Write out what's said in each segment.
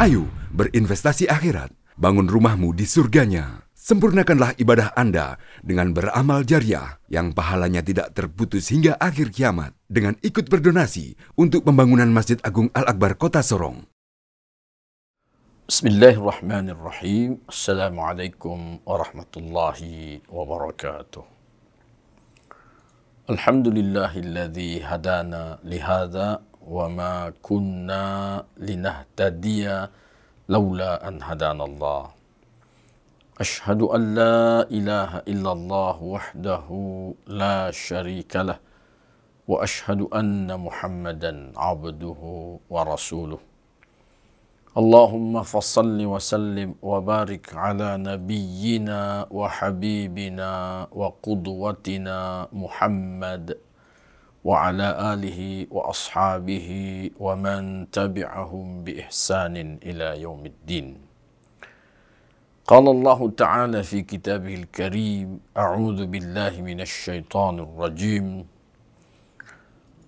Ayo berinvestasi akhirat, bangun rumahmu di surganya. Sempurnakanlah ibadah Anda dengan beramal jariah yang pahalanya tidak terputus hingga akhir kiamat dengan ikut berdonasi untuk pembangunan Masjid Agung Al-Akbar Kota Sorong. Bismillahirrahmanirrahim. Assalamualaikum warahmatullahi wabarakatuh. Alhamdulillahilladzi hadana lihada wa ma kunna linahtadiya laula an hadanallah. Ashhadu an la ilaha illallah wahdahu la syarika lah wa ashhadu anna Muhammadan abduhu wa rasuluh. Allahumma fassalli wa sallim wa barik ala nabiyyina wa habibina wa qudwatina Muhammad wa ala alihi wa ashabihi wa man tabi'ahum bi ihsanin ila yaumiddin. Qala Allah Ta'ala fi kitabihil karim, a'udzu billahi minasy syaithanir rajim.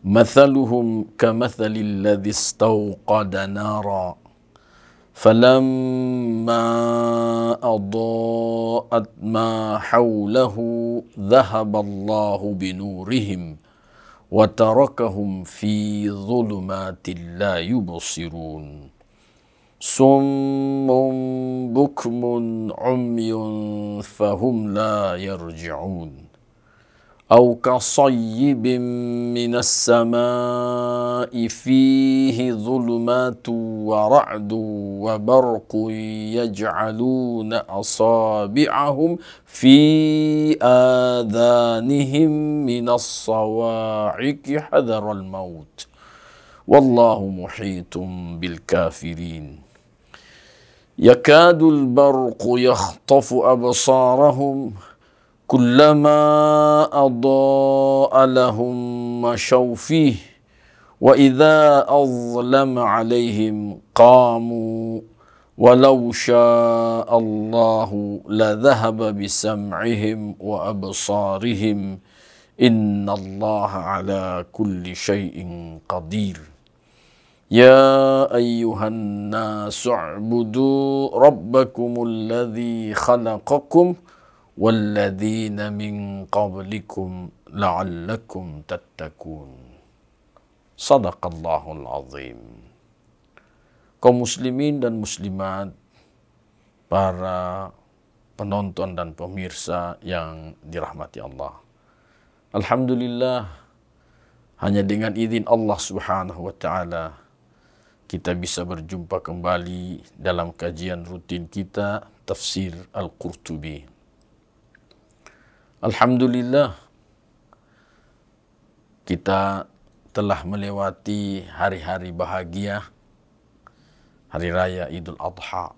Mathaluhum kamathalil ladzi istawqada nara فلما أضاءت ما حوله ذهب الله بنورهم وتركهم في ظلمات لا يبصرون صم بكم عمي فهم لا يرجعون أو كصيب من السماء فيه ظلمات ورعد وبرق يجعلون أصابعهم في آذانهم من الصواعق حذر الموت والله محيط بالكافرين يكاد البرق يخطف أبصارهم كلما أضاء لهم مشوا فيه وإذا أظلم عليهم قاموا ولو شاء الله لذهب بسمعهم وأبصارهم إن الله على كل شيء قدير يا أيها الناس اعبدوا ربكم الذي خلقكم وَالَّذِينَ مِنْ قَبْلِكُمْ لَعَلَّكُمْ تَتَّقُونَ. Sadaqallahul azim. Kaum muslimin dan muslimat, para penonton dan pemirsa yang dirahmati Allah. Alhamdulillah, hanya dengan izin Allah Subhanahu wa taala kita bisa berjumpa kembali dalam kajian rutin kita Tafsir Al-Qurtubi. Alhamdulillah, kita telah melewati hari-hari bahagia, hari raya Idul Adha.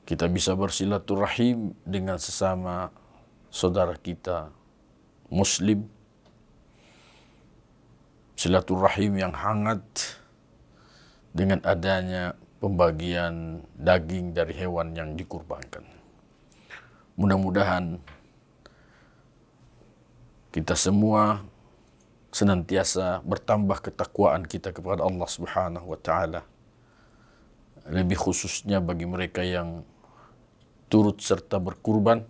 Kita bisa bersilaturahim dengan sesama saudara kita Muslim. Silaturahim yang hangat dengan adanya pembagian daging dari hewan yang dikurbankan. Mudah-mudahan kita semua senantiasa bertambah ketakwaan kita kepada Allah Subhanahu wa taala. Lebih khususnya bagi mereka yang turut serta berkurban,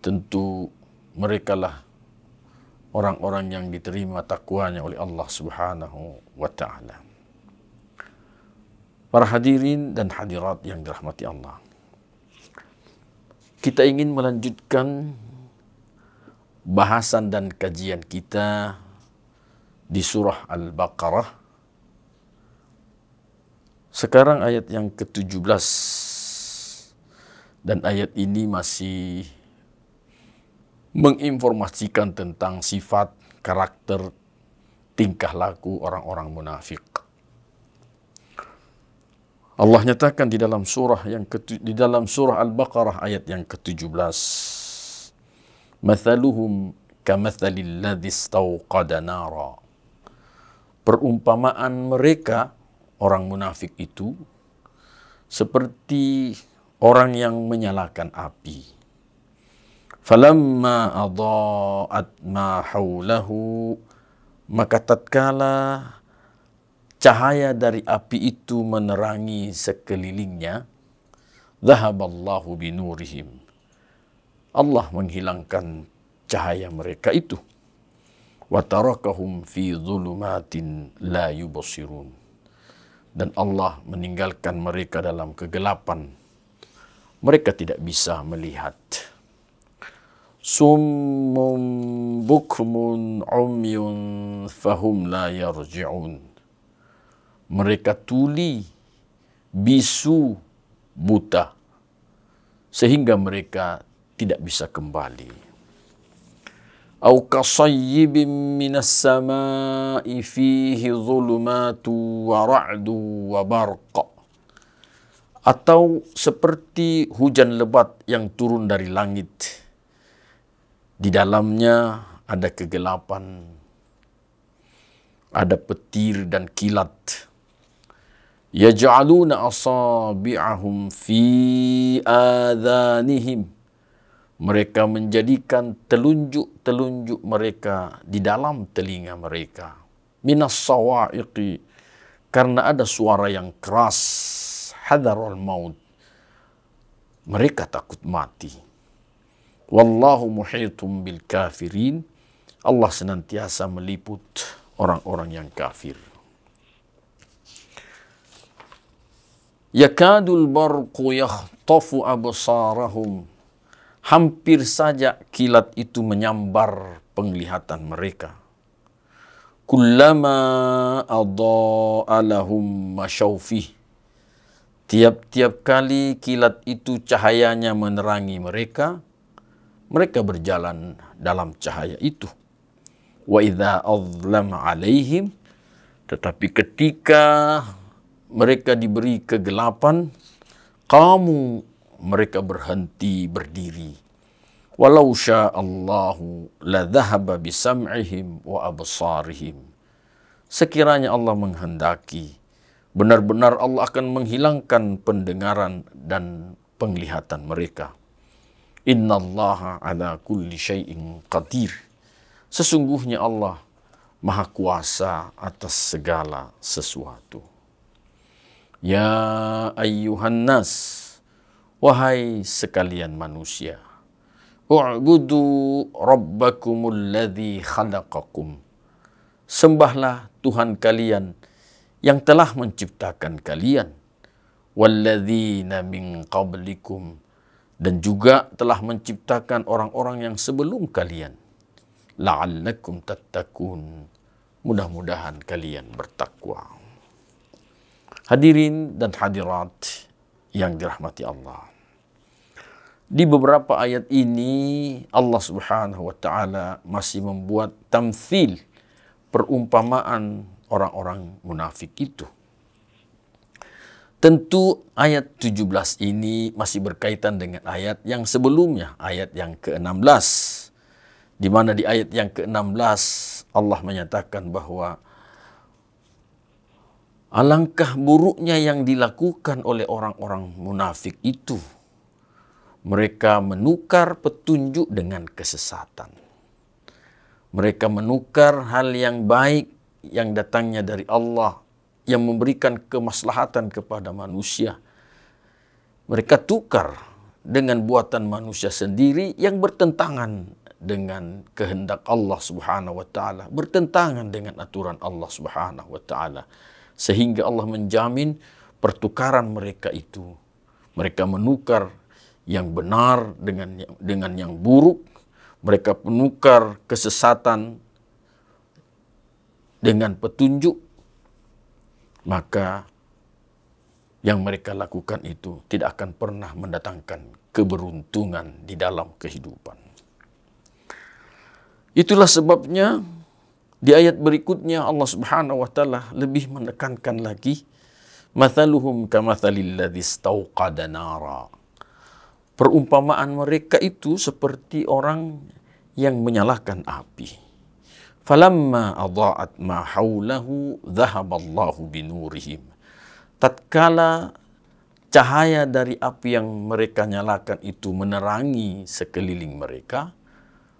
tentu merekalah orang-orang yang diterima takwanya oleh Allah Subhanahu wa taala. Para hadirin dan hadirat yang dirahmati Allah, kita ingin melanjutkan bahasan dan kajian kita di surah Al-Baqarah. Sekarang ayat yang ke-17, dan ayat ini masih menginformasikan tentang sifat, karakter, tingkah laku orang-orang munafik. Allah nyatakan di dalam surah Al-Baqarah ayat yang ke-17, Mathaluhum kamathalil ladzi istawqada nara. Perumpamaan mereka orang munafik itu seperti orang yang menyalakan api. Falamma adaat ma haulahu, maka tatkala cahaya dari api itu menerangi sekelilingnya, dhahaballahu binurihim. Allah menghilangkan cahaya mereka itu. Wa tarakahum fi dhulumatin la yubsirun. Dan Allah meninggalkan mereka dalam kegelapan. Mereka tidak bisa melihat. Summum bukmun umyun fahum la yarji'un. Mereka tuli, bisu, buta, sehingga mereka tidak bisa kembali. Au kasayyibin minas sama'i fihi zulumatu wa ra'du wa barqa. Atau seperti hujan lebat yang turun dari langit. Di dalamnya ada kegelapan, ada petir dan kilat. Yaj'aluna asabi'ahum fi adhanihim. Mereka menjadikan telunjuk-telunjuk mereka di dalam telinga mereka. Minas sawa'iqi, karena ada suara yang keras. Hadarul maut, mereka takut mati. Wallahu muhitum bil kafirin. Allah senantiasa meliput orang-orang yang kafir. Yakadul barqu yakhtafu absarahum. Hampir saja kilat itu menyambar penglihatan mereka. Kullama adha'a lahum masyawfih. Tiap-tiap kali kilat itu cahayanya menerangi mereka, mereka berjalan dalam cahaya itu. Wa idza azlama alaihim, tetapi ketika mereka diberi kegelapan, mereka berhenti berdiri. Walau sya'allahu la dhahaba bisam'ihim wa absarihim. Sekiranya Allah menghendaki, benar-benar Allah akan menghilangkan pendengaran dan penglihatan mereka. Innallaha ala kulli syai'in qadir. Sesungguhnya Allah Maha Kuasa atas segala sesuatu. Ya ayyuhan nas, wahai sekalian manusia, u'budu rabbakumul ladzi khalaqakum. Sembahlah Tuhan kalian yang telah menciptakan kalian, walladzina min qablikum, dan juga telah menciptakan orang-orang yang sebelum kalian, la'allakum tattaqun, mudah-mudahan kalian bertakwa. Hadirin dan hadirat yang dirahmati Allah. Di beberapa ayat ini Allah Subhanahu wa taala masih membuat tamthil, perumpamaan orang-orang munafik itu. Tentu ayat 17 ini masih berkaitan dengan ayat yang sebelumnya, ayat yang ke-16. Di mana di ayat yang ke-16 Allah menyatakan bahwa alangkah buruknya yang dilakukan oleh orang-orang munafik itu. Mereka menukar petunjuk dengan kesesatan. Mereka menukar hal yang baik yang datangnya dari Allah, yang memberikan kemaslahatan kepada manusia. Mereka tukar dengan buatan manusia sendiri yang bertentangan dengan kehendak Allah Subhanahu wa taala, bertentangan dengan aturan Allah Subhanahu wa taala. Sehingga Allah menjamin pertukaran mereka itu. Mereka menukar yang benar dengan yang buruk. Mereka menukar kesesatan dengan petunjuk. Maka yang mereka lakukan itu tidak akan pernah mendatangkan keberuntungan di dalam kehidupan. Itulah sebabnya di ayat berikutnya Allah Subhanahu wa taala lebih menekankan lagi, mathaluhum kamathalil ladzi istauqada nara. Perumpamaan mereka itu seperti orang yang menyalakan api. Falamma adha'at ma haulahu dhahaballahu binurihim. Tatkala cahaya dari api yang mereka nyalakan itu menerangi sekeliling mereka,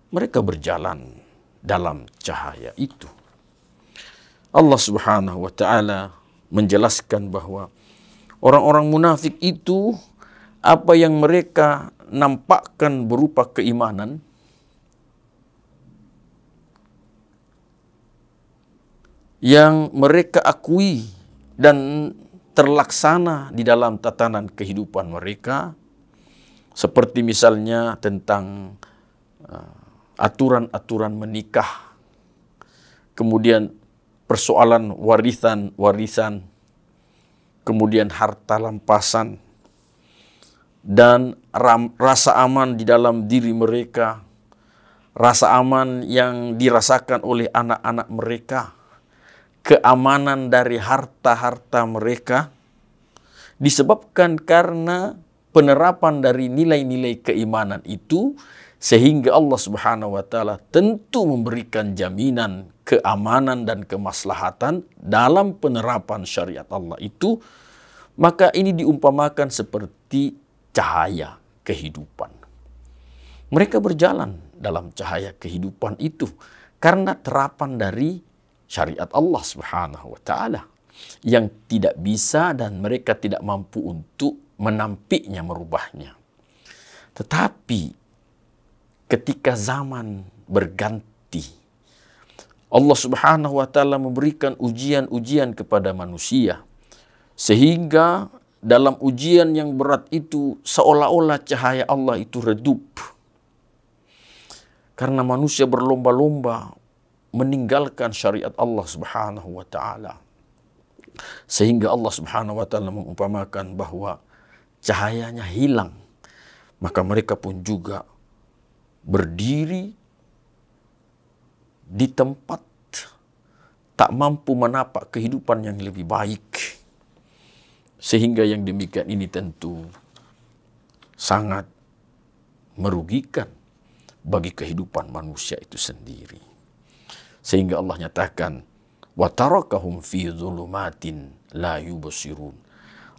mereka berjalan dalam cahaya itu. Allah Subhanahu wa taala menjelaskan bahwa orang-orang munafik itu apa yang mereka nampakkan berupa keimanan yang mereka akui dan terlaksana di dalam tatanan kehidupan mereka, seperti misalnya tentang aturan-aturan menikah, kemudian persoalan warisan, kemudian harta rampasan, dan rasa aman di dalam diri mereka, rasa aman yang dirasakan oleh anak-anak mereka, keamanan dari harta-harta mereka, disebabkan karena penerapan dari nilai-nilai keimanan itu, sehingga Allah Subhanahu wa taala tentu memberikan jaminan keamanan dan kemaslahatan dalam penerapan syariat Allah itu. Maka ini diumpamakan seperti cahaya kehidupan. Mereka berjalan dalam cahaya kehidupan itu karena terapan dari syariat Allah Subhanahu wa taala yang tidak bisa dan mereka tidak mampu untuk menampiknya, merubahnya. Tetapi ketika zaman berganti, Allah Subhanahu wa taala memberikan ujian-ujian kepada manusia, sehingga dalam ujian yang berat itu seolah-olah cahaya Allah itu redup. Karena manusia berlomba-lomba meninggalkan syariat Allah Subhanahu wa taala. Sehingga Allah Subhanahu wa taala mengumpamakan bahwa cahayanya hilang. Maka mereka pun juga berdiri di tempat tak mampu menapak kehidupan yang lebih baik. Sehingga yang demikian ini tentu sangat merugikan bagi kehidupan manusia itu sendiri. Sehingga Allah nyatakan, wa tarakahum fi dhulumatin la yubsirun.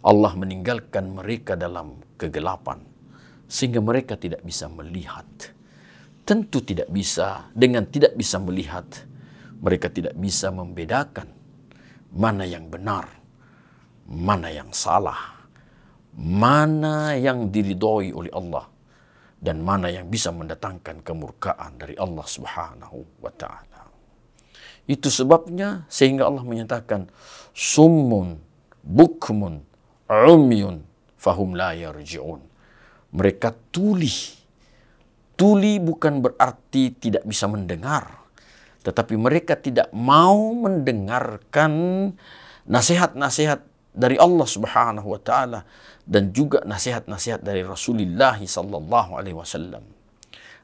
Allah meninggalkan mereka dalam kegelapan sehingga mereka tidak bisa melihat. Tentu tidak bisa, dengan tidak bisa melihat, mereka tidak bisa membedakan mana yang benar, mana yang salah, mana yang diridhoi oleh Allah, dan mana yang bisa mendatangkan kemurkaan dari Allah Subhanahu wa taala. Itu sebabnya sehingga Allah menyatakan summun bukmun umyun fahum la yarji'un. Mereka tuli. Tuli bukan berarti tidak bisa mendengar, tetapi mereka tidak mau mendengarkan nasihat-nasihat dari Allah Subhanahu wa taala dan juga nasihat-nasihat dari Rasulullah sallallahu alaihi wasallam.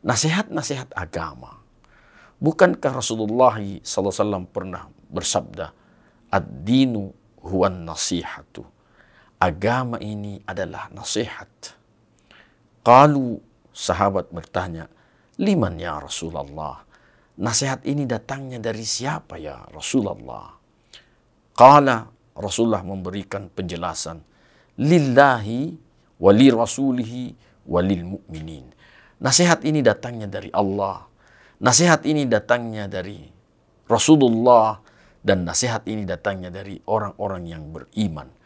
Nasihat-nasihat agama. Bukankah Rasulullah sallallahu alaihi wasallam pernah bersabda, "Ad-dinu huwan nasihatu." Agama ini adalah nasihat. Qalu, sahabat bertanya, liman ya Rasulullah? Nasihat ini datangnya dari siapa ya Rasulullah? Qala, Rasulullah memberikan penjelasan, lillahi wali rasulihi walil mu'minin. Nasihat ini datangnya dari Allah. Nasihat ini datangnya dari Rasulullah. Dan nasihat ini datangnya dari orang-orang yang beriman.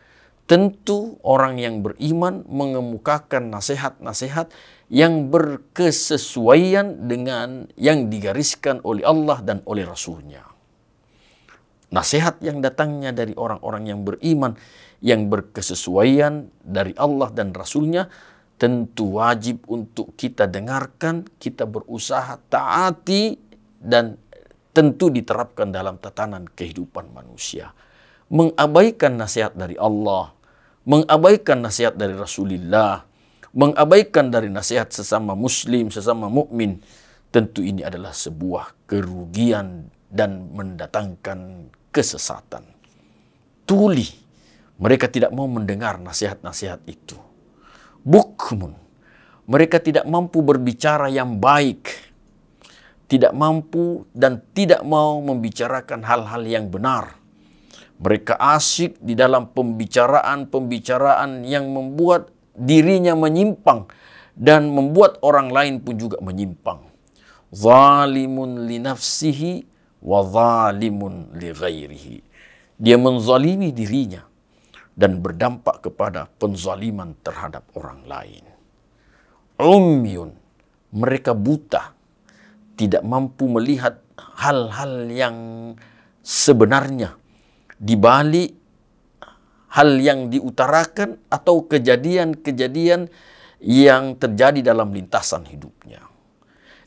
Tentu orang yang beriman mengemukakan nasihat-nasihat yang berkesesuaian dengan yang digariskan oleh Allah dan oleh Rasulnya. Nasihat yang datangnya dari orang-orang yang beriman, yang berkesesuaian dari Allah dan Rasulnya, tentu wajib untuk kita dengarkan, kita berusaha taati, dan tentu diterapkan dalam tatanan kehidupan manusia. Mengabaikan nasihat dari Allah, mengabaikan nasihat dari Rasulullah, mengabaikan dari nasihat sesama muslim, sesama mukmin, tentu ini adalah sebuah kerugian dan mendatangkan kesesatan. Tuli, mereka tidak mau mendengar nasihat-nasihat itu. Bukmun, mereka tidak mampu berbicara yang baik, tidak mampu dan tidak mau membicarakan hal-hal yang benar. Mereka asyik di dalam pembicaraan-pembicaraan yang membuat dirinya menyimpang dan membuat orang lain pun juga menyimpang. Zalimun li nafsihi wa zalimun li ghairihi. Dia menzalimi dirinya dan berdampak kepada penzaliman terhadap orang lain. Umyun, mereka buta, tidak mampu melihat hal-hal yang sebenarnya di balik hal yang diutarakan atau kejadian-kejadian yang terjadi dalam lintasan hidupnya.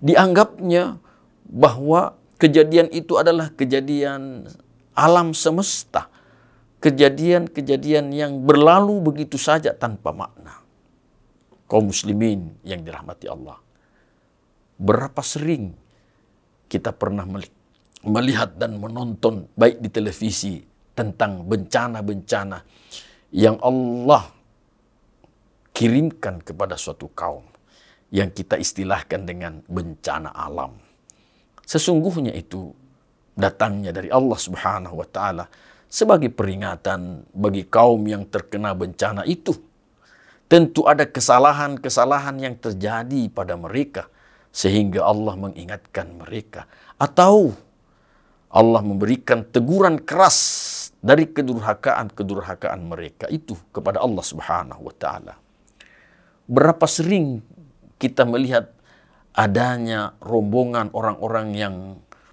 Dianggapnya bahwa kejadian itu adalah kejadian alam semesta, kejadian-kejadian yang berlalu begitu saja tanpa makna. Kaum muslimin yang dirahmati Allah, berapa sering kita pernah melihat dan menonton baik di televisi tentang bencana-bencana yang Allah kirimkan kepada suatu kaum yang kita istilahkan dengan bencana alam. Sesungguhnya itu datangnya dari Allah Subhanahu wa Ta'ala sebagai peringatan bagi kaum yang terkena bencana itu. Tentu ada kesalahan-kesalahan yang terjadi pada mereka sehingga Allah mengingatkan mereka, atau Allah memberikan teguran keras dari kedurhakaan mereka itu kepada Allah Subhanahu wa Ta'ala. Berapa sering kita melihat adanya rombongan orang-orang yang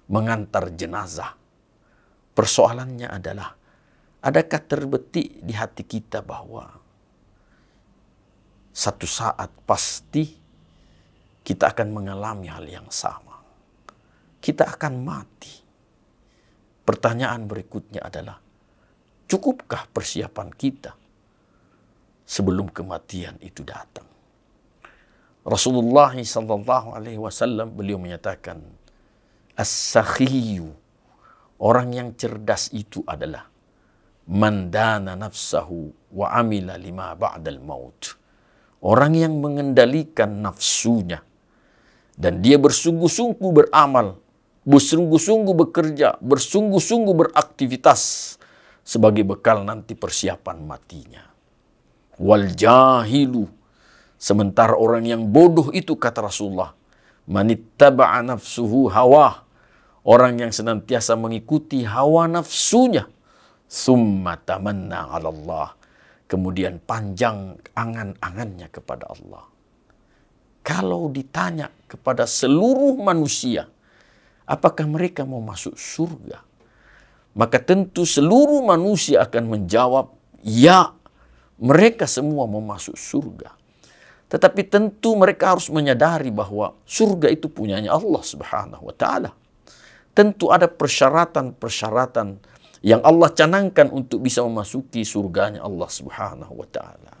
mengantar jenazah. Persoalannya adalah, adakah terbetik di hati kita bahwa satu saat pasti kita akan mengalami hal yang sama. Kita akan mati. Pertanyaan berikutnya adalah, cukupkah persiapan kita sebelum kematian itu datang? Rasulullah SAW beliau menyatakan, as-sakhiyu, orang yang cerdas itu adalah man dana nafsahu wa amila lima ba'dal maut. Orang yang mengendalikan nafsunya dan dia bersungguh-sungguh beramal, bersungguh-sungguh bekerja, bersungguh-sungguh beraktivitas sebagai bekal nanti persiapan matinya. Wal jahilu, sementara orang yang bodoh itu, kata Rasulullah, manittaba'a nafsuhu hawa, orang yang senantiasa mengikuti hawa nafsunya, summa tamanna 'ala Allah, kemudian panjang angan-angannya kepada Allah. Kalau ditanya kepada seluruh manusia, apakah mereka mau masuk surga? Maka tentu seluruh manusia akan menjawab, ya, mereka semua mau masuk surga. Tetapi tentu mereka harus menyadari bahwa surga itu punyanya Allah Subhanahu wa Ta'ala. Tentu ada persyaratan-persyaratan yang Allah canangkan untuk bisa memasuki surganya Allah Subhanahu wa Ta'ala.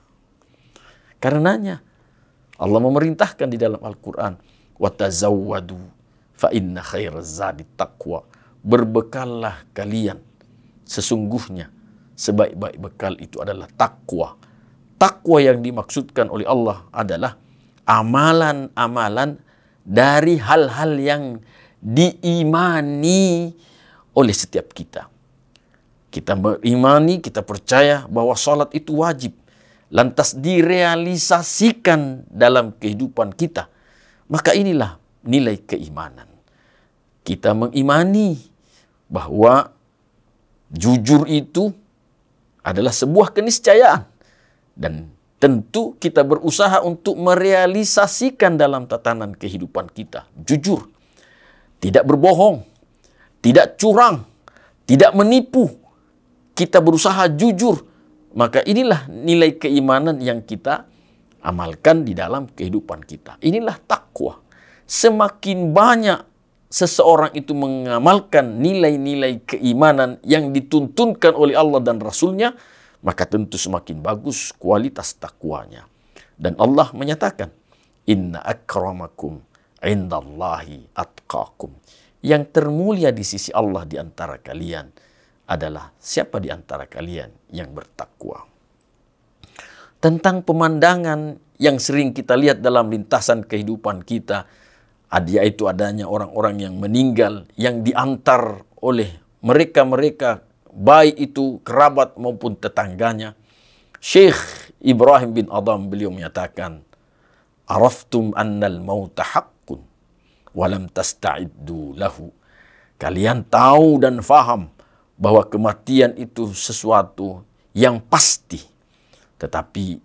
Karenanya Allah memerintahkan di dalam Al-Quran, وَتَزَوَّدُوا فَإِنَّ خَيْرَ الزَّادِ التَّقْوَى. Berbekallah kalian, sesungguhnya sebaik-baik bekal itu adalah takwa. Takwa yang dimaksudkan oleh Allah adalah amalan-amalan dari hal-hal yang diimani oleh setiap kita. Kita berimani, kita percaya bahwa salat itu wajib, lantas direalisasikan dalam kehidupan kita. Maka inilah nilai keimanan. Kita mengimani bahwa jujur itu adalah sebuah keniscayaan. Dan tentu kita berusaha untuk merealisasikan dalam tatanan kehidupan kita. Jujur, tidak berbohong, tidak curang, tidak menipu. Kita berusaha jujur. Maka inilah nilai keimanan yang kita amalkan di dalam kehidupan kita. Inilah takwa. Semakin banyak seseorang itu mengamalkan nilai-nilai keimanan yang dituntunkan oleh Allah dan Rasulnya, maka tentu semakin bagus kualitas takwanya. Dan Allah menyatakan, inna akramakum indallahi atqakum. Yang termulia di sisi Allah di antara kalian adalah siapa di antara kalian yang bertakwa. Tentang pemandangan yang sering kita lihat dalam lintasan kehidupan kita, yaitu adanya orang-orang yang meninggal, yang diantar oleh mereka-mereka, baik itu kerabat maupun tetangganya. Syekh Ibrahim bin Adham beliau menyatakan, araftum annal mauta haqqun walam tasta'iddu lahu. Kalian tahu dan faham bahwa kematian itu sesuatu yang pasti. Tetapi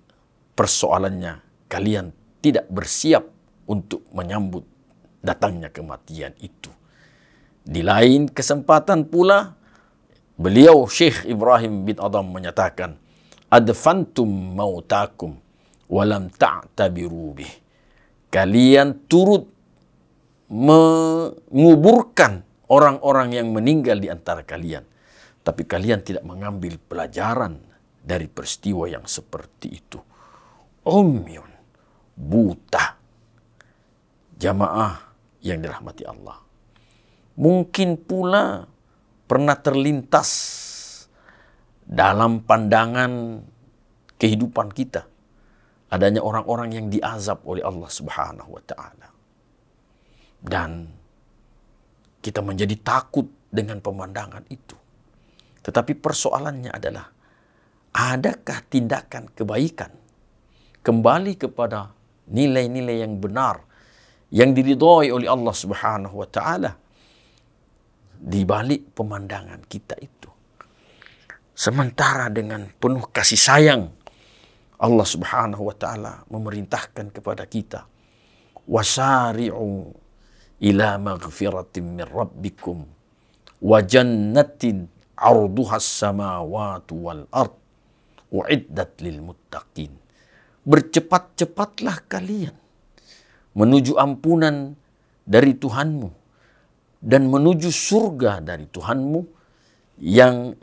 persoalannya, kalian tidak bersiap untuk menyambut datangnya kematian itu. Di lain kesempatan pula, beliau Syekh Ibrahim bin Adham menyatakan, adfantum mautakum walam ta'tabiru bih. Kalian turut menguburkan orang-orang yang meninggal di antara kalian, tapi kalian tidak mengambil pelajaran dari peristiwa yang seperti itu. Umyun, buta. Jamaah yang dirahmati Allah. Mungkin pula pernah terlintas dalam pandangan kehidupan kita adanya orang-orang yang diazab oleh Allah Subhanahu wa taala. Dan kita menjadi takut dengan pemandangan itu. Tetapi persoalannya adalah, adakah tindakan kebaikan kembali kepada nilai-nilai yang benar yang diridhoi oleh Allah Subhanahu wa taala di balik pemandangan kita itu? Sementara dengan penuh kasih sayang, Allah Subhanahu wa taala memerintahkan kepada kita, wasari'u ila maghfiratin min rabbikum wa jannatin 'arduhas samawati wal ard u'iddat lil muttaqin. Bercepat-cepatlah kalian menuju ampunan dari Tuhanmu dan menuju surga dari Tuhanmu yang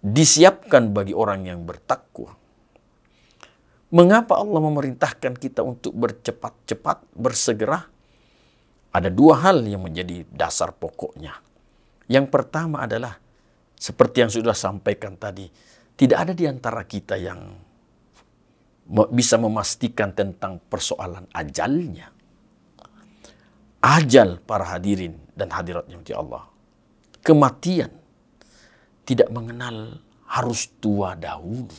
disiapkan bagi orang yang bertakwa. Mengapa Allah memerintahkan kita untuk bercepat-cepat, bersegera? Ada dua hal yang menjadi dasar pokoknya. Yang pertama adalah, seperti yang sudah sampaikan tadi, tidak ada di antara kita yang bisa memastikan tentang persoalan ajalnya. Ajal para hadirin dan hadirat yang di Allah, kematian tidak mengenal harus tua dahulu.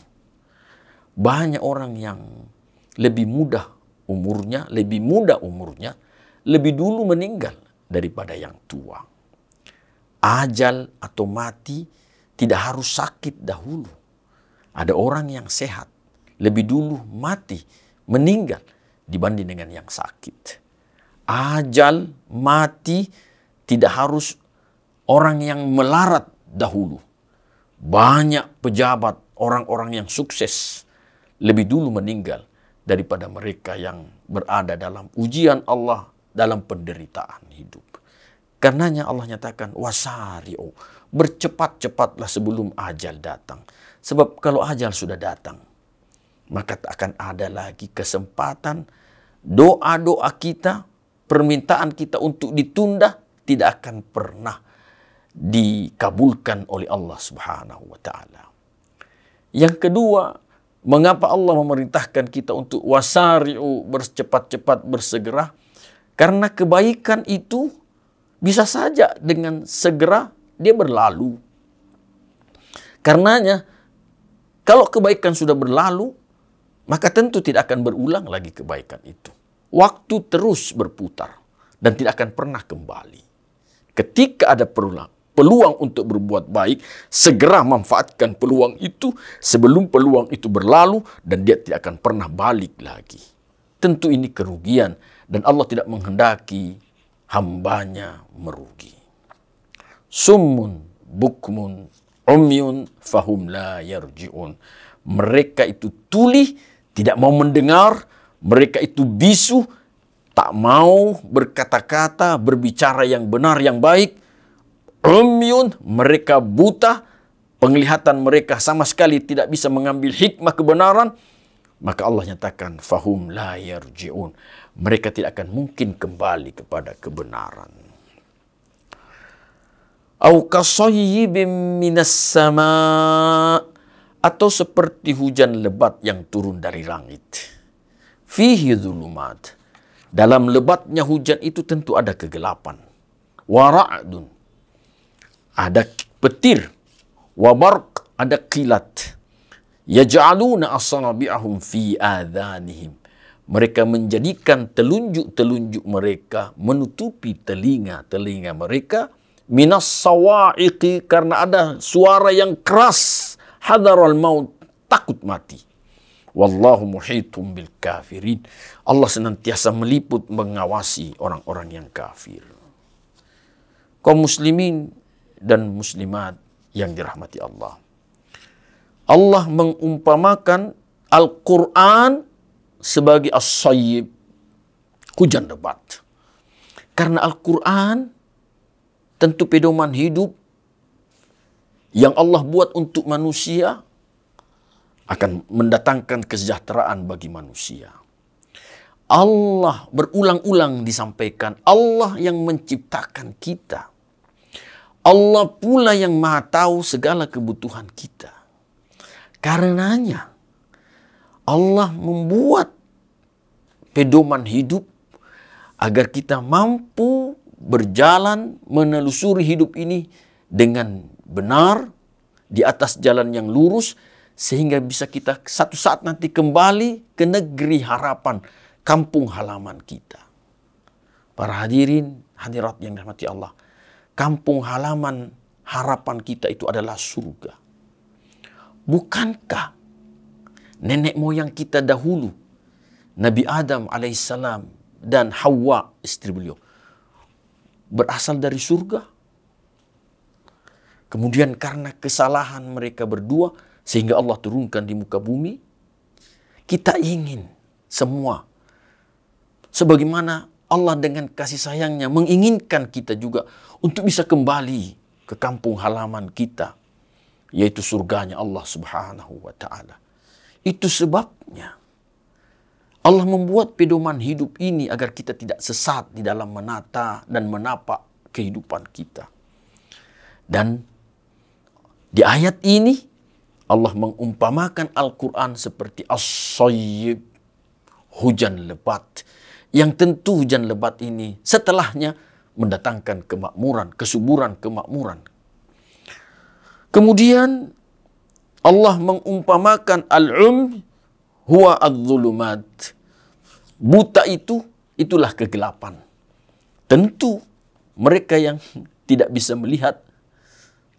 Banyak orang yang lebih muda umurnya, lebih dulu meninggal daripada yang tua. Ajal atau mati tidak harus sakit dahulu. Ada orang yang sehat lebih dulu mati, meninggal dibanding dengan yang sakit. Ajal, mati tidak harus orang yang melarat dahulu. Banyak pejabat, orang-orang yang sukses lebih dulu meninggal daripada mereka yang berada dalam ujian Allah, dalam penderitaan hidup. Karenanya Allah nyatakan, wasari'u, bercepat-cepatlah sebelum ajal datang. Sebab kalau ajal sudah datang, maka tak akan ada lagi kesempatan doa-doa kita, permintaan kita untuk ditunda tidak akan pernah dikabulkan oleh Allah Subhanahu wa taala. Yang kedua, mengapa Allah memerintahkan kita untuk wasari'u, bercepat-cepat, bersegera? Karena kebaikan itu bisa saja dengan segera dia berlalu. Karenanya, kalau kebaikan sudah berlalu, maka tentu tidak akan berulang lagi kebaikan itu. Waktu terus berputar dan tidak akan pernah kembali. Ketika ada peluang untuk berbuat baik, segera manfaatkan peluang itu sebelum peluang itu berlalu dan dia tidak akan pernah balik lagi. Tentu ini kerugian dan Allah tidak menghendaki hambanya merugi. Summun bukmun umyun fahum la yarji'un. Mereka itu tuli, tidak mau mendengar. Mereka itu bisu, tak mau berkata-kata, berbicara yang benar, yang baik. Umyun, mereka buta, penglihatan mereka sama sekali tidak bisa mengambil hikmah kebenaran. Maka Allah nyatakan, fahum la yarji'un. Mereka tidak akan mungkin kembali kepada kebenaran. Au kasayyibin minas sama', atau seperti hujan lebat yang turun dari langit. Fihi dhulumat. Dalam lebatnya hujan itu tentu ada kegelapan. Wa ra'dun, ada petir. Wa barq, ada kilat. Yaj'aluna asabi'ahum fi adhanihim. Mereka menjadikan telunjuk-telunjuk mereka menutupi telinga-telinga mereka. Minas sawa'iqi, karena ada suara yang keras. Hadaral maut, takut mati. Wallahu muhitum bil kafirin. Allah senantiasa meliput mengawasi orang-orang yang kafir. Kaum muslimin dan muslimat yang dirahmati Allah. Allah mengumpamakan Al-Quran sebagai as-sayyib, hujan lebat. Karena Al-Quran tentu pedoman hidup yang Allah buat untuk manusia akan mendatangkan kesejahteraan bagi manusia. Allah berulang-ulang disampaikan, Allah yang menciptakan kita. Allah pula yang maha tahu segala kebutuhan kita. Karenanya Allah membuat pedoman hidup agar kita mampu berjalan menelusuri hidup ini dengan benar di atas jalan yang lurus, sehingga bisa kita satu saat nanti kembali ke negeri harapan, kampung halaman kita. Para hadirin, hadirat yang dirahmati Allah, kampung halaman harapan kita itu adalah surga. Bukankah nenek moyang kita dahulu, Nabi Adam alaihissalam dan Hawa istri beliau, berasal dari surga? Kemudian karena kesalahan mereka berdua, sehingga Allah turunkan di muka bumi. Kita ingin semua, sebagaimana Allah dengan kasih sayangnya menginginkan kita juga untuk bisa kembali ke kampung halaman kita, yaitu surganya Allah subhanahu wa ta'ala. Itu sebabnya Allah membuat pedoman hidup ini agar kita tidak sesat di dalam menata dan menapak kehidupan kita. Dan di ayat ini Allah mengumpamakan Al-Quran seperti as-sayyib, hujan lebat. Yang tentu hujan lebat ini setelahnya mendatangkan kemakmuran, kesuburan kemakmuran. Kemudian Allah mengumpamakan al-um huwa adz-zulumat. Buta itulah kegelapan. Tentu mereka yang tidak bisa melihat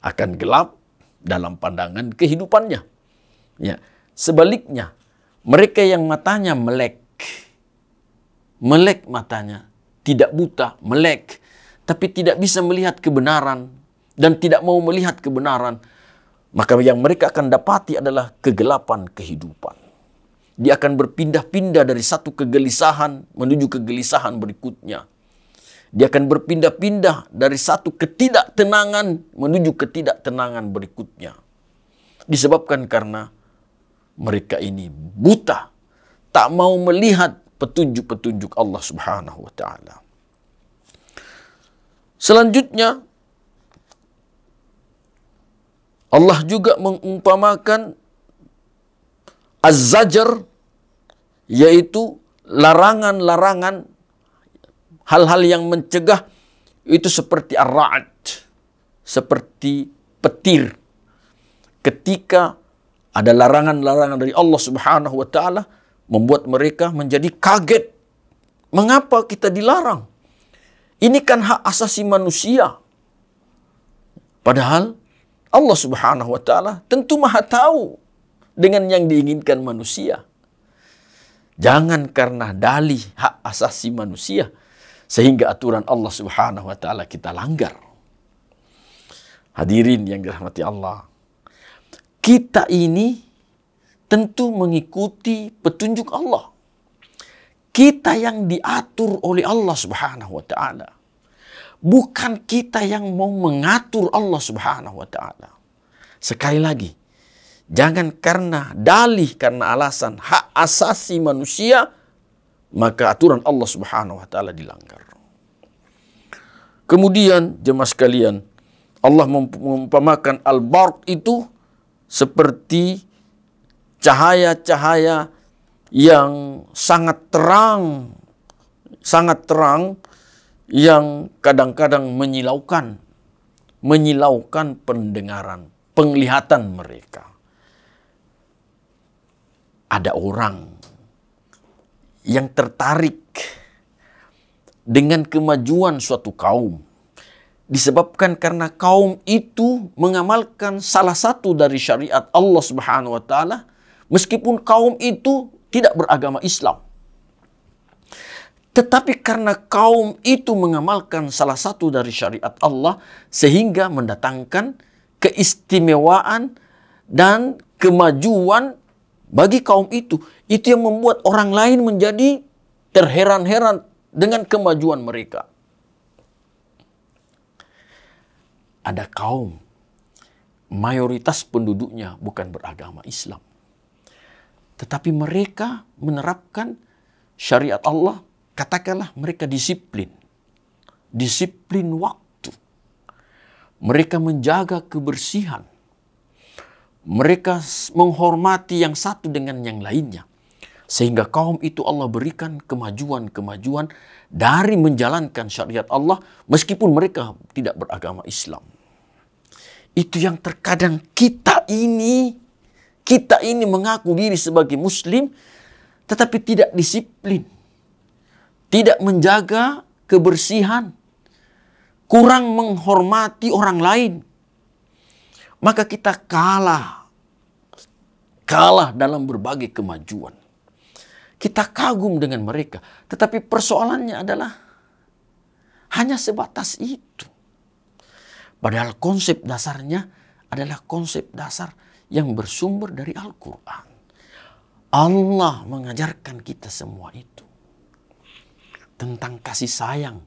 akan gelap dalam pandangan kehidupannya. Ya, sebaliknya, mereka yang matanya melek matanya, tidak buta, melek, tapi tidak bisa melihat kebenaran dan tidak mau melihat kebenaran, maka yang mereka akan dapati adalah kegelapan kehidupan. Dia akan berpindah-pindah dari satu kegelisahan menuju kegelisahan berikutnya. Dia akan berpindah-pindah dari satu ketidaktenangan menuju ketidaktenangan berikutnya. Disebabkan karena mereka ini buta, tak mau melihat petunjuk-petunjuk Allah subhanahu wa ta'ala. Selanjutnya, Allah juga mengumpamakan az-zajar, yaitu larangan-larangan, hal-hal yang mencegah, itu seperti ar-ra'd, seperti petir. Ketika ada larangan-larangan dari Allah subhanahu wa ta'ala, membuat mereka menjadi kaget. Mengapa kita dilarang? Ini kan hak asasi manusia. Padahal Allah subhanahu wa ta'ala tentu maha tahu dengan yang diinginkan manusia. Jangan karena dalih hak asasi manusia sehingga aturan Allah subhanahu wa ta'ala kita langgar. Hadirin yang dirahmati Allah, kita ini tentu mengikuti petunjuk Allah. Kita yang diatur oleh Allah subhanahu wa ta'ala. Bukan kita yang mau mengatur Allah subhanahu wa ta'ala. Sekali lagi, jangan karena dalih, karena alasan hak asasi manusia, maka aturan Allah subhanahu wa ta'ala dilanggar. Kemudian jemaah sekalian, Allah mengumpamakan al-barq itu seperti cahaya-cahaya yang sangat terang yang kadang-kadang menyilaukan pendengaran, penglihatan mereka. Ada orang yang tertarik dengan kemajuan suatu kaum disebabkan karena kaum itu mengamalkan salah satu dari syariat Allah Subhanahu wa taala meskipun kaum itu tidak beragama Islam. Tetapi karena kaum itu mengamalkan salah satu dari syariat Allah sehingga mendatangkan keistimewaan dan kemajuan bagi kaum itu yang membuat orang lain menjadi terheran-heran dengan kemajuan mereka. Ada kaum mayoritas penduduknya bukan beragama Islam, tetapi mereka menerapkan syariat Allah. Katakanlah mereka disiplin waktu, mereka menjaga kebersihan, mereka menghormati yang satu dengan yang lainnya, sehingga kaum itu Allah berikan kemajuan-kemajuan dari menjalankan syariat Allah meskipun mereka tidak beragama Islam. Itu yang terkadang kita ini mengaku diri sebagai Muslim, tetapi tidak disiplin, tidak menjaga kebersihan, kurang menghormati orang lain. Maka kita kalah dalam berbagai kemajuan. Kita kagum dengan mereka, tetapi persoalannya adalah hanya sebatas itu. Padahal konsep dasarnya adalah konsep dasar yang bersumber dari Al-Quran. Allah mengajarkan kita semua itu. Tentang kasih sayang.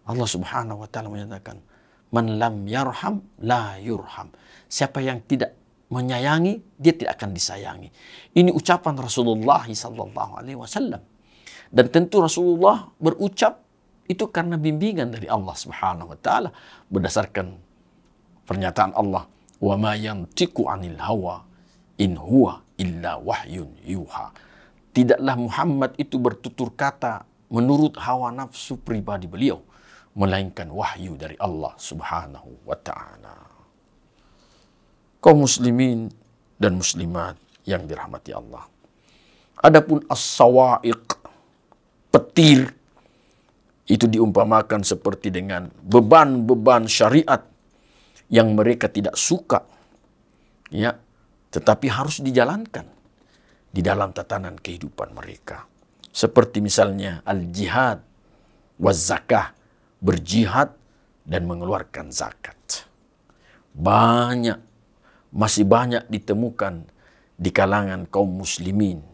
Allah Subhanahu wa taala menyatakan, "Man lam yarham la yurham." Siapa yang tidak menyayangi, dia tidak akan disayangi. Ini ucapan Rasulullah SAW. Dan tentu Rasulullah berucap itu karena bimbingan dari Allah Subhanahu wa taala berdasarkan pernyataan Allah, "Wa ma yantiqu 'anil hawa in huwa illa wahyun yuha." Tidaklah Muhammad itu bertutur kata menurut hawa nafsu pribadi beliau, melainkan wahyu dari Allah Subhanahu wa taala. Kaum muslimin dan muslimat yang dirahmati Allah. Adapun as-sawa'iq, petir, itu diumpamakan seperti dengan beban-beban syariat yang mereka tidak suka, ya, tetapi harus dijalankan di dalam tatanan kehidupan mereka. Seperti misalnya al-jihad waz zakah, berjihad dan mengeluarkan zakat. Masih banyak ditemukan di kalangan kaum muslimin,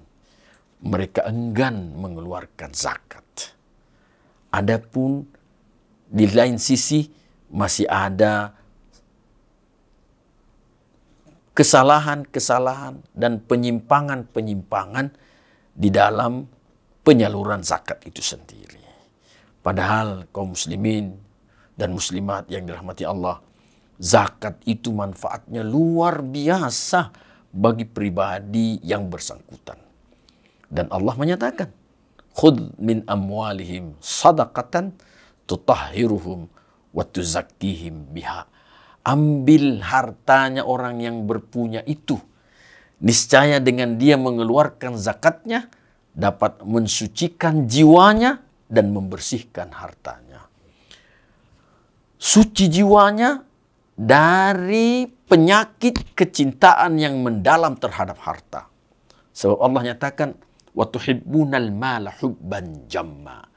mereka enggan mengeluarkan zakat. Adapun di lain sisi masih ada kesalahan-kesalahan dan penyimpangan-penyimpangan di dalam penyaluran zakat itu sendiri. Padahal kaum muslimin dan muslimat yang dirahmati Allah, zakat itu manfaatnya luar biasa bagi pribadi yang bersangkutan. Dan Allah menyatakan, "Khudh min amwalihim sadaqatan tutahhiruhum wa tuzakkihim biha." Ambil hartanya orang yang berpunya itu. Niscaya dengan dia mengeluarkan zakatnya dapat mensucikan jiwanya dan membersihkan hartanya. Suci jiwanya dari penyakit kecintaan yang mendalam terhadap harta. Sebab Allah nyatakan, wa tuhibbunal mala hubban jamma.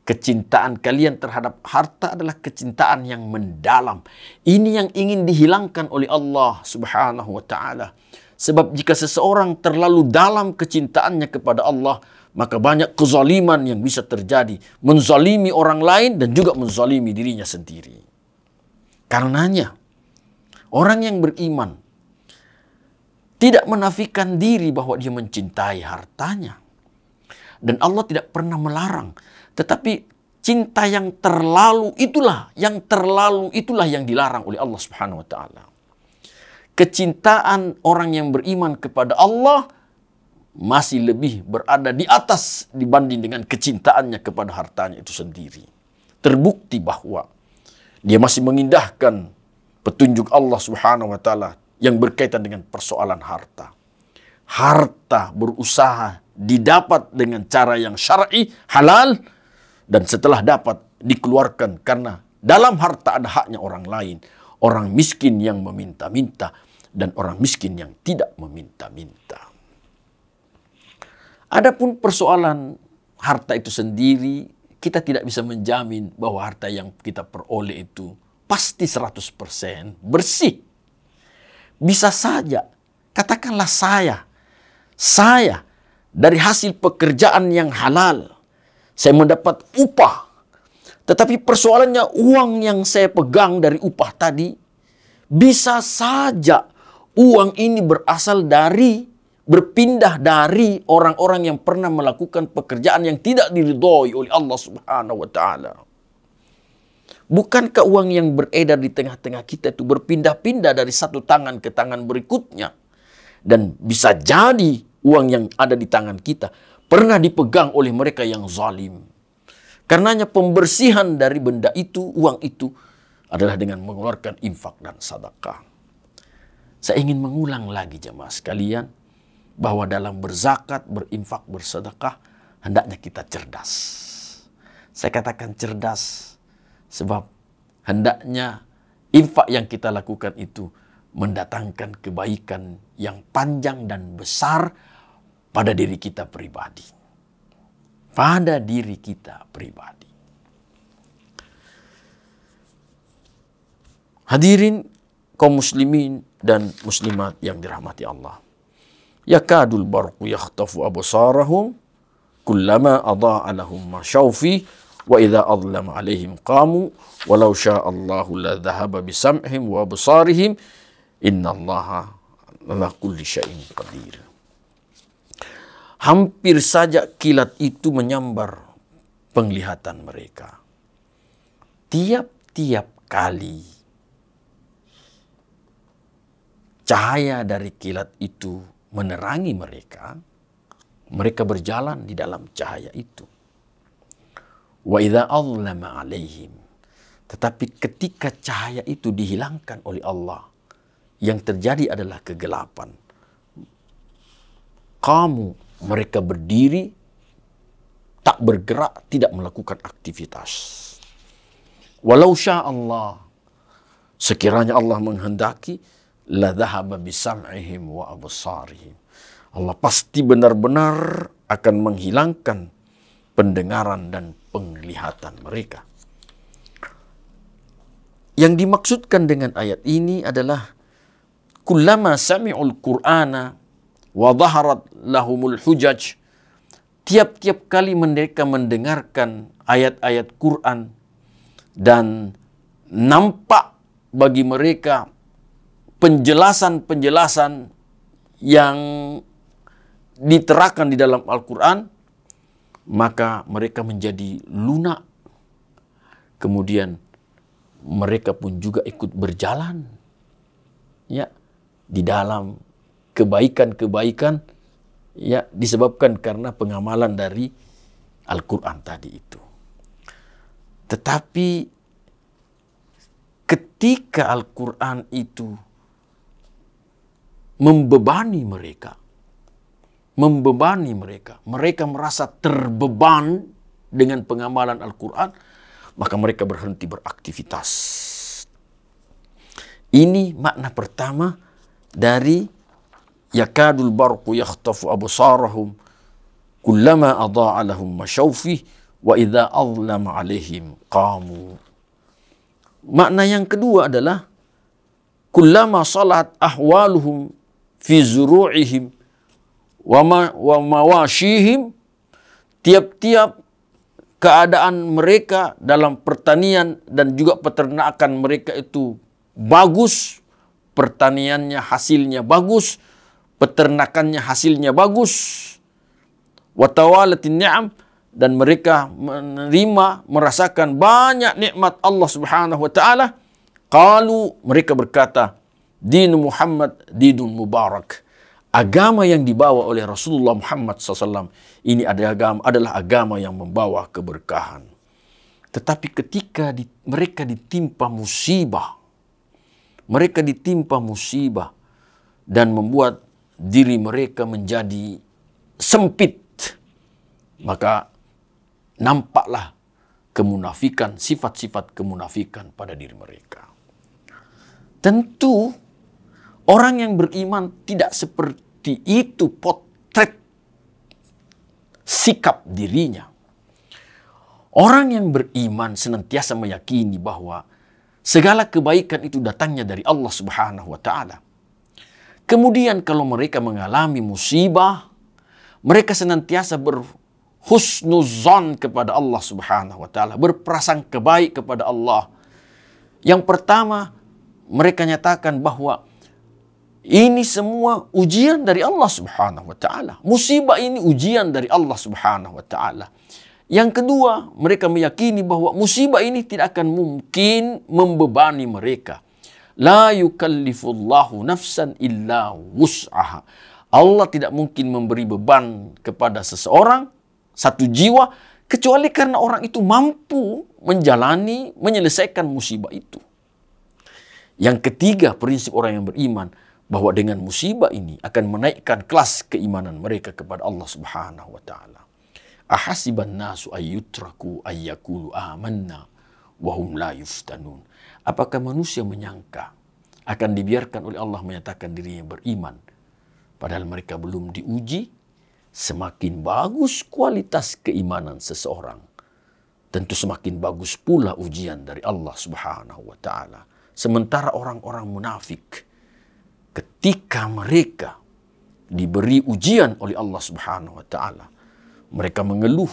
Kecintaan kalian terhadap harta adalah kecintaan yang mendalam. Ini yang ingin dihilangkan oleh Allah Subhanahu wa taala. Sebab jika seseorang terlalu dalam kecintaannya kepada Allah, maka banyak kezaliman yang bisa terjadi. Menzalimi orang lain dan juga menzalimi dirinya sendiri. Karenanya, orang yang beriman tidak menafikan diri bahwa dia mencintai hartanya. Dan Allah tidak pernah melarang. Tetapi cinta yang terlalu itulah yang dilarang oleh Allah Subhanahu wa taala. Kecintaan orang yang beriman kepada Allah masih lebih berada di atas dibanding dengan kecintaannya kepada hartanya itu sendiri. Terbukti bahwa dia masih mengindahkan petunjuk Allah Subhanahu wa taala yang berkaitan dengan persoalan harta. Harta berusaha didapat dengan cara yang syar'i, halal, dan setelah dapat dikeluarkan karena dalam harta ada haknya orang lain. Orang miskin yang meminta-minta dan orang miskin yang tidak meminta-minta. Adapun persoalan harta itu sendiri, kita tidak bisa menjamin bahwa harta yang kita peroleh itu pasti 100% bersih. Bisa saja, katakanlah saya dari hasil pekerjaan yang halal, saya mendapat upah. Tetapi persoalannya uang yang saya pegang dari upah tadi, bisa saja uang ini berpindah dari orang-orang yang pernah melakukan pekerjaan yang tidak diridhoi oleh Allah Subhanahu wa Ta'ala. Bukankah uang yang beredar di tengah-tengah kita itu berpindah-pindah dari satu tangan ke tangan berikutnya? Dan bisa jadi uang yang ada di tangan kita pernah dipegang oleh mereka yang zalim. Karenanya pembersihan dari benda itu, uang itu, adalah dengan mengeluarkan infak dan sedekah. Saya ingin mengulang lagi jemaah sekalian, bahwa dalam berzakat, berinfak, bersedekah, hendaknya kita cerdas. Saya katakan cerdas, sebab hendaknya infak yang kita lakukan itu mendatangkan kebaikan yang panjang dan besar pada diri kita pribadi. Pada diri kita pribadi. Hadirin kaum muslimin dan muslimat yang dirahmati Allah. Yakadul barqu yakhtafu absarahum kullama adha'a lahum ma syaufi wa idza adlama alaihim qamu walau syaa Allahu la dhahaba bisam'ihim wa absarihim innallaha ala kulli syai'in qadir. Hampir saja kilat itu menyambar penglihatan mereka. Tiap-tiap kali cahaya dari kilat itu menerangi mereka, mereka berjalan di dalam cahaya itu. Wa idza adlama alaihim. Tetapi ketika cahaya itu dihilangkan oleh Allah, yang terjadi adalah kegelapan. Mereka berdiri, tak bergerak, tidak melakukan aktivitas. Walau syaa Allah, sekiranya Allah menghendaki, la dhahaba bisam'ihim wa absarihim. Allah pasti benar-benar akan menghilangkan pendengaran dan penglihatan mereka. Yang dimaksudkan dengan ayat ini adalah kullama sami'ul Qur'ana wa dhaharat lahumul hujaj. Tiap-tiap kali mereka mendengarkan ayat-ayat Quran dan nampak bagi mereka penjelasan-penjelasan yang diterangkan di dalam Al-Quran, maka mereka menjadi lunak. Kemudian mereka pun juga ikut berjalan ya di dalam kebaikan-kebaikan ya disebabkan karena pengamalan dari Al-Quran tadi itu. Tetapi ketika Al-Quran itu membebani mereka, mereka merasa terbeban dengan pengamalan Al-Quran, maka mereka berhenti beraktivitas. Ini makna pertama dari yakadul barqu yakhtafu absarahum kullama adha'a lahum masyawfi wa idza adlama alaihim qamu. Makna yang kedua adalah kullama salat ahwaluhum fi zuru'ihim wa mawashihim, tiap-tiap keadaan mereka dalam pertanian dan juga peternakan mereka itu bagus, pertaniannya hasilnya bagus, peternakannya hasilnya bagus, wa tawalatin ni'am, dan mereka menerima, merasakan banyak nikmat Allah Subhanahu wa taala. Qalu, mereka berkata, din Muhammad dinun mubarak. Agama yang dibawa oleh Rasulullah Muhammad SAW ini adalah agama yang membawa keberkahan. Tetapi ketika mereka ditimpa musibah dan membuat diri mereka menjadi sempit Maka nampaklah kemunafikan, sifat-sifat kemunafikan pada diri mereka. Tentu orang yang beriman tidak seperti itu potret sikap dirinya. Orang yang beriman senantiasa meyakini bahwa segala kebaikan itu datangnya dari Allah Subhanahu wa Ta'ala. Kemudian kalau mereka mengalami musibah, mereka senantiasa berhusnuzon kepada Allah Subhanahu wa Ta'ala, berprasangka baik kepada Allah. Yang pertama, mereka nyatakan bahwa ini semua ujian dari Allah Subhanahu wa Ta'ala. Musibah ini ujian dari Allah Subhanahu wa Ta'ala. Yang kedua, mereka meyakini bahwa musibah ini tidak akan mungkin membebani mereka. La yukallifullahu nafsan illa wus'aha. Allah tidak mungkin memberi beban kepada seseorang, satu jiwa, kecuali karena orang itu mampu menjalani, menyelesaikan musibah itu. Yang ketiga, prinsip orang yang beriman, bahwa dengan musibah ini akan menaikkan kelas keimanan mereka kepada Allah Subhanahu wa Ta'ala. Ahasiban nasu ayyutraku ayyakulu amanna wahum la yuftanun. Apakah manusia menyangka akan dibiarkan oleh Allah menyatakan dirinya beriman, padahal mereka belum diuji? Semakin bagus kualitas keimanan seseorang, tentu semakin bagus pula ujian dari Allah Subhanahu wa Ta'ala. Sementara orang-orang munafik, ketika mereka diberi ujian oleh Allah Subhanahu wa Ta'ala, mereka mengeluh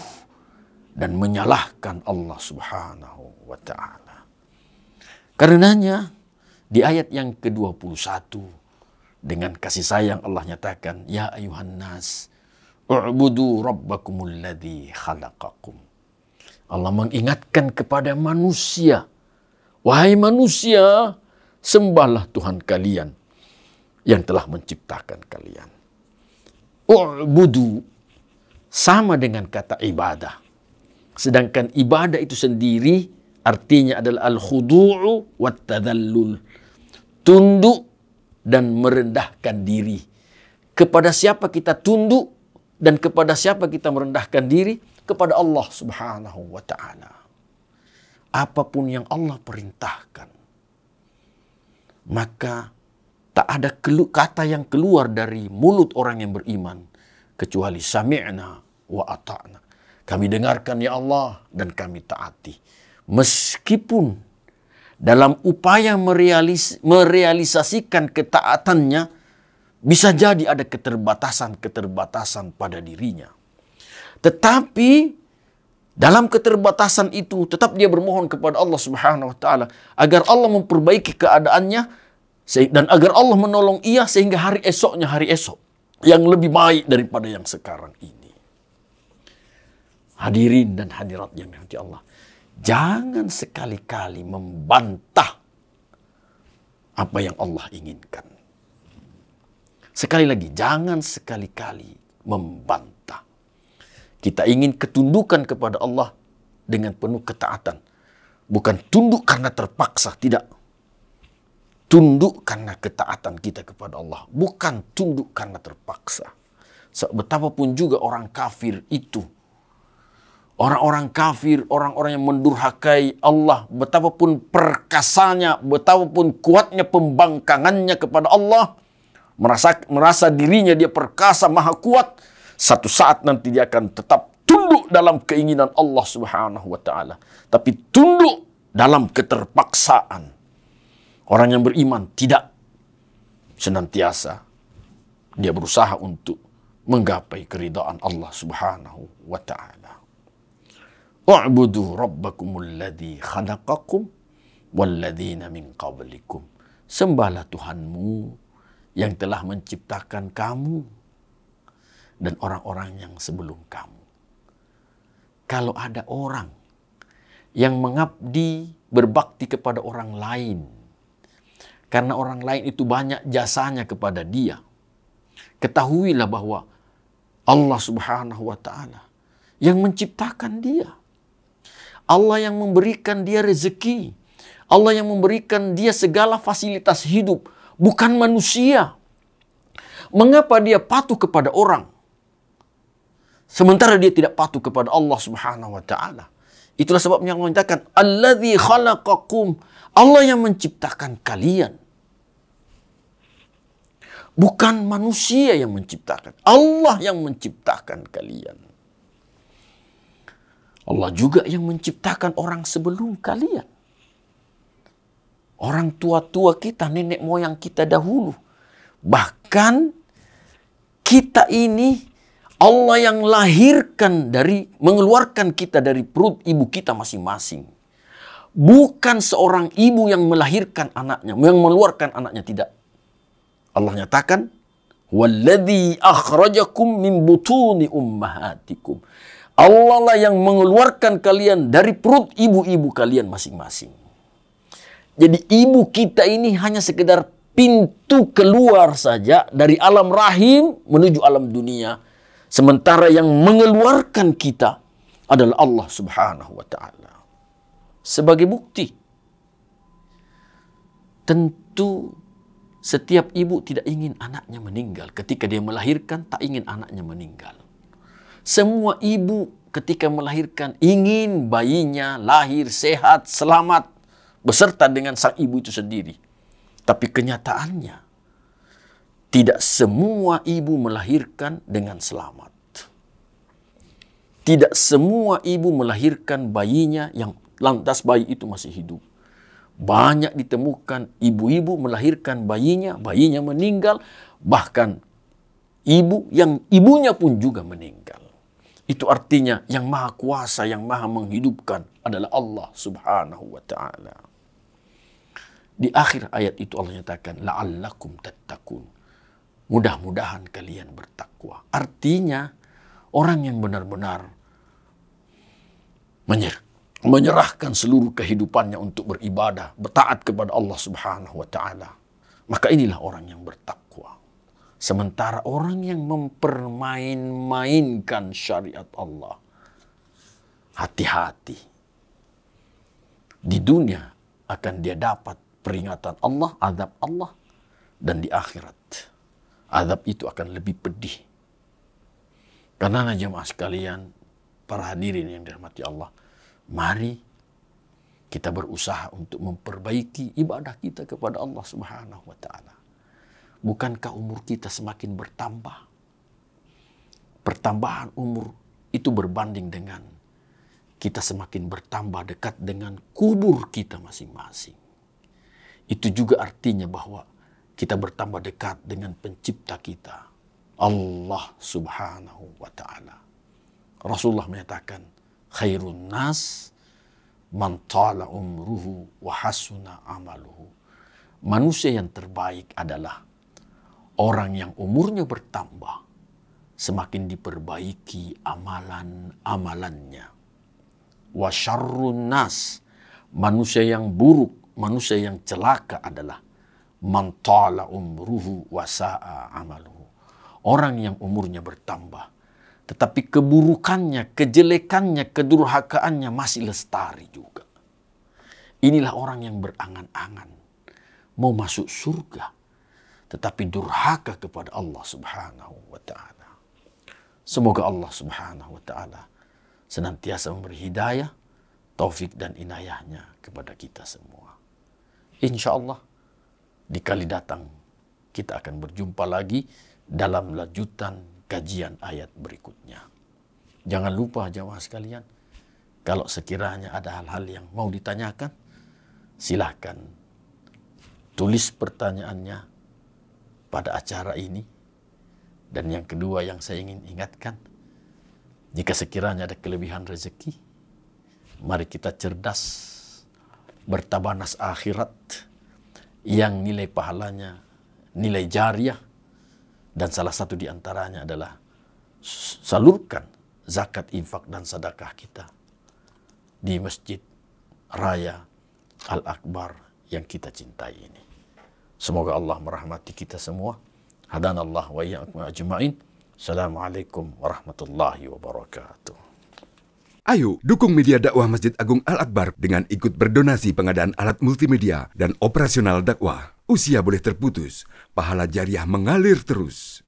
dan menyalahkan Allah Subhanahu wa Ta'ala. Karenanya di ayat yang ke-21 dengan kasih sayang Allah nyatakan, ya ayuhan nas u'budu rabbakumul ladzi khalaqakum. Allah mengingatkan kepada manusia, wahai manusia, sembahlah Tuhan kalian yang telah menciptakan kalian. U'budu sama dengan kata ibadah. Sedangkan ibadah itu sendiri artinya adalah al-khudu'u wat tadallul. Tunduk dan merendahkan diri. Kepada siapa kita tunduk dan kepada siapa kita merendahkan diri? Kepada Allah Subhanahu wa Ta'ala. Apapun yang Allah perintahkan, maka tak ada kata yang keluar dari mulut orang yang beriman kecuali sami'na wa ata'na. Kami dengarkan ya Allah dan kami taati. Meskipun dalam upaya merealisasikan ketaatannya bisa jadi ada keterbatasan-keterbatasan pada dirinya. Tetapi dalam keterbatasan itu tetap dia bermohon kepada Allah Subhanahu wa Ta'ala agar Allah memperbaiki keadaannya dan agar Allah menolong ia sehingga hari esok yang lebih baik daripada yang sekarang ini. Hadirin dan hadirat yang dirahmati Allah, jangan sekali-kali membantah apa yang Allah inginkan. Sekali lagi, jangan sekali-kali membantah. Kita ingin ketundukan kepada Allah dengan penuh ketaatan. Bukan tunduk karena terpaksa, tidak. Tunduk karena ketaatan kita kepada Allah. Bukan tunduk karena terpaksa. Betapapun juga orang kafir itu, orang-orang kafir, orang-orang yang mendurhakai Allah, betapapun perkasanya, betapapun kuatnya pembangkangannya kepada Allah, merasa dirinya dia perkasa, maha kuat, satu saat nanti dia akan tetap tunduk dalam keinginan Allah Subhanahu wa Ta'ala. Tapi tunduk dalam keterpaksaan. Orang yang beriman tidak senantiasa dia berusaha untuk menggapai keridhaan Allah Subhanahu wa Ta'ala. U'budu rabbakumul ladzi khalaqakum walladzina min qablikum. Sembahlah Tuhanmu yang telah menciptakan kamu dan orang-orang yang sebelum kamu. Kalau ada orang yang mengabdi, berbakti kepada orang lain, karena orang lain itu banyak jasanya kepada dia, ketahuilah bahwa Allah Subhanahu wa Ta'ala yang menciptakan dia. Allah yang memberikan dia rezeki. Allah yang memberikan dia segala fasilitas hidup. Bukan manusia. Mengapa dia patuh kepada orang? sementara dia tidak patuh kepada Allah Subhanahu wa taala. Itulah sebabnya Allah menyatakan, "Alladzi khalaqakum." Allah yang menciptakan kalian. Bukan manusia yang menciptakan. Allah yang menciptakan kalian. Allah juga yang menciptakan orang sebelum kalian. Orang tua-tua kita, nenek moyang kita dahulu. Bahkan kita ini Allah yang mengeluarkan kita dari perut ibu kita masing-masing. Bukan seorang ibu yang melahirkan anaknya, yang mengeluarkan anaknya, tidak. Allah nyatakan, "Walladzi akhrajakum min butuni ummahatikum." Allah lah yang mengeluarkan kalian dari perut ibu-ibu kalian masing-masing. Jadi ibu kita ini hanya sekedar pintu keluar saja dari alam rahim menuju alam dunia. Sementara yang mengeluarkan kita adalah Allah Subhanahu wa taala. Sebagai bukti, tentu setiap ibu tidak ingin anaknya meninggal. Ketika dia melahirkan, tak ingin anaknya meninggal. Semua ibu ketika melahirkan ingin bayinya lahir sehat, selamat, beserta dengan sang ibu itu sendiri. Tapi kenyataannya, tidak semua ibu melahirkan dengan selamat. Tidak semua ibu melahirkan bayinya yang lantas bayi itu masih hidup. Banyak ditemukan ibu-ibu melahirkan bayinya meninggal, bahkan ibunya pun juga meninggal. Itu artinya yang maha kuasa, yang maha menghidupkan adalah Allah Subhanahu wa ta'ala. Di akhir ayat itu Allah nyatakan, la'allakum tattaqun. Mudah-mudahan kalian bertakwa. Artinya orang yang benar-benar menyerahkan seluruh kehidupannya untuk beribadah, bertaat kepada Allah Subhanahu wa ta'ala, maka inilah orang yang bertakwa. Sementara orang yang mempermain-mainkan syariat Allah, hati-hati. Di dunia akan dia dapat peringatan Allah, azab Allah, dan di akhirat azab itu akan lebih pedih. Karena jemaah sekalian, para hadirin yang dirahmati Allah, mari kita berusaha untuk memperbaiki ibadah kita kepada Allah Subhanahu wa ta'ala. Bukankah umur kita semakin bertambah? Pertambahan umur itu berbanding dengan kita semakin bertambah dekat dengan kubur kita masing-masing. Itu juga artinya bahwa kita bertambah dekat dengan pencipta kita, Allah Subhanahu wa ta'ala. Rasulullah menyatakan, khairun nas man tala umruhu wa hasuna amaluhu. Manusia yang terbaik adalah orang yang umurnya bertambah, semakin diperbaiki amalan-amalannya. Wa syarrun nas, manusia yang buruk, manusia yang celaka adalah man tala umruhu wa sa'a amaluhu. Orang yang umurnya bertambah, tetapi keburukannya, kejelekannya, kedurhakaannya masih lestari juga. Inilah orang yang berangan-angan mau masuk surga, tetapi durhaka kepada Allah Subhanahu wa ta'ala. Semoga Allah Subhanahu wa ta'ala senantiasa memberi hidayah, taufik dan inayahnya kepada kita semua. Insya Allah di kali datang kita akan berjumpa lagi dalam lanjutan kajian ayat berikutnya. Jangan lupa jamaah sekalian, kalau sekiranya ada hal-hal yang mau ditanyakan, silahkan tulis pertanyaannya pada acara ini. Dan yang kedua yang saya ingin ingatkan, jika sekiranya ada kelebihan rezeki, mari kita cerdas, bertabanas akhirat, yang nilai pahalanya, nilai jariah, dan salah satu di antaranya adalah salurkan zakat, infak, dan sedekah kita di Masjid Raya Al-Akbar yang kita cintai ini. Semoga Allah merahmati kita semua. Hadanallah wa iyyakum ajma'in. Assalamualaikum warahmatullahi wabarakatuh. Ayo dukung media dakwah Masjid Agung Al-Akbar dengan ikut berdonasi pengadaan alat multimedia dan operasional dakwah. Usia boleh terputus, pahala jariah mengalir terus.